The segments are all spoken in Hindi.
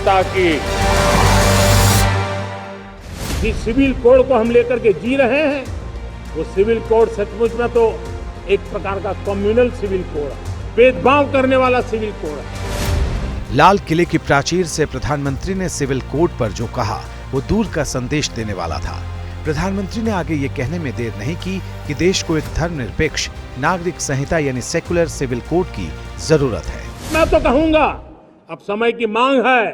मानवता की। जिस सिविल कोड को हम लेकर के जी रहे हैं, वो सिविल कोड सचमुच में तो एक प्रकार का कम्युनल सिविल कोड है, भेदभाव करने वाला सिविल कोड है। लाल किले की प्राचीर से प्रधानमंत्री ने सिविल कोड पर जो कहा वो दूर का संदेश देने वाला था। प्रधानमंत्री ने आगे ये कहने में देर नहीं की कि देश को एक धर्मनिरपेक्ष नागरिक संहिता यानी सेकुलर सिविल कोड की जरूरत है। मैं तो कहूंगा अब समय की मांग है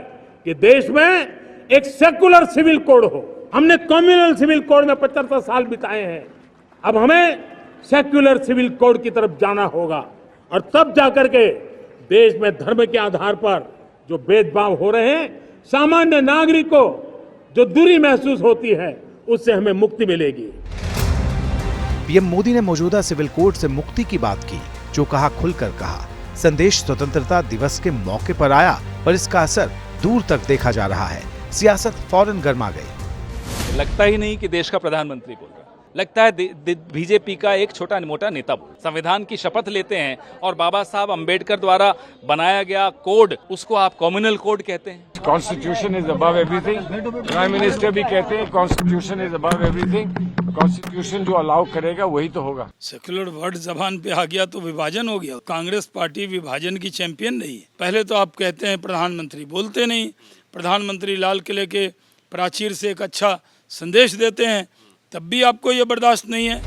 कि देश में एक सेकुलर सिविल कोड हो। हमने कम्युनल सिविल कोड में 75 साल बिताए हैं, अब हमें सेक्युलर सिविल कोड की तरफ जाना होगा और तब जाकर के देश में धर्म के आधार पर जो भेदभाव हो रहे हैं, सामान्य नागरिक को जो दूरी महसूस होती है, उससे हमें मुक्ति मिलेगी। पीएम मोदी ने मौजूदा सिविल कोड से मुक्ति की बात की। जो कहा खुलकर कहा। संदेश स्वतंत्रता दिवस के मौके पर आया, पर इसका असर दूर तक देखा जा रहा है। सियासत फौरन गर्मा गई। लगता ही नहीं कि देश का प्रधानमंत्री बोल रहा है, लगता है बीजेपी का एक छोटा मोटा नेता। संविधान की शपथ लेते हैं और बाबा साहब अंबेडकर द्वारा बनाया गया कोड, उसको आप कम्युनल कोड कहते हैं। Constitution is above everything. Prime minister भी कहते हैं constitution is above everything. Constitution जो अलाउ करेगा वही तो होगा। सेक्युलर वर्ड जबान पे आ गया तो विभाजन हो गया। कांग्रेस पार्टी विभाजन की चैंपियन नहीं है। पहले तो आप कहते हैं प्रधानमंत्री, बोलते नहीं। प्रधानमंत्री लाल किले के प्राचीर से एक अच्छा संदेश देते हैं, तब भी आपको ये बर्दाश्त नहीं है।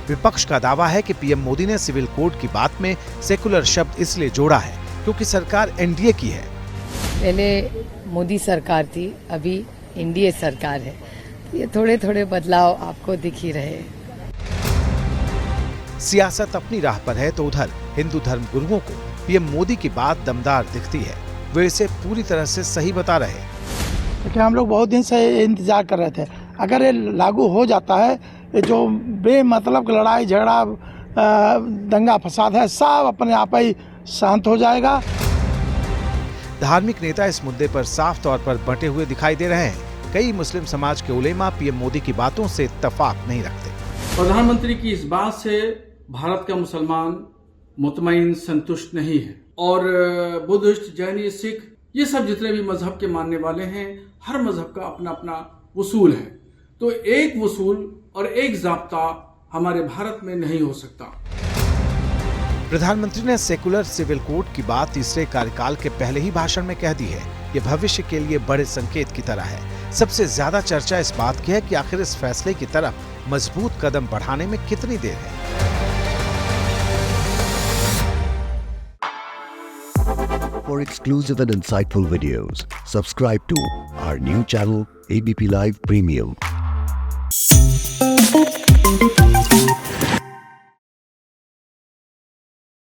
विपक्ष का दावा है कि पीएम मोदी ने सिविल कोड की बात में सेकुलर शब्द इसलिए जोड़ा है क्योंकि सरकार एनडीए की है। पहले मोदी सरकार थी, अभी एनडीए सरकार है। ये थोड़े थोड़े बदलाव आपको दिख ही रहे। सियासत अपनी राह पर है तो उधर हिंदू धर्म गुरुओं को पीएम मोदी की बात दमदार दिखती है। वे इसे पूरी तरह से सही बता रहे हैं। क्योंकि हम लोग बहुत दिन से इंतजार कर रहे थे। अगर ये लागू हो जाता है, ये जो बेमतलब लड़ाई झगड़ा दंगा फसाद है, सब अपने आप ही शांत हो जाएगा। धार्मिक नेता इस मुद्दे पर साफ तौर पर बंटे हुए दिखाई दे रहे हैं। कई मुस्लिम समाज के उलेमा पीएम मोदी की बातों से इत्तेफाक नहीं रखते। प्रधानमंत्री की इस बात से भारत का मुसलमान मुतमईन संतुष्ट नहीं है और बुद्धिस्ट, जैनी, सिख, ये सब जितने भी मजहब के मानने वाले हैं, हर मजहब का अपना अपना वसूल है। तो एक वसूल और एक जाब्ता हमारे भारत में नहीं हो सकता। प्रधानमंत्री ने सेकुलर सिविल कोड की बात तीसरे कार्यकाल के पहले ही भाषण में कह दी है। ये भविष्य के लिए बड़े संकेत की तरह है। सबसे ज्यादा चर्चा इस बात की है कि आखिर इस फैसले की तरफ मजबूत कदम बढ़ाने में कितनी देर है। For exclusive and insightful videos, subscribe to our new channel ABP Live Premium.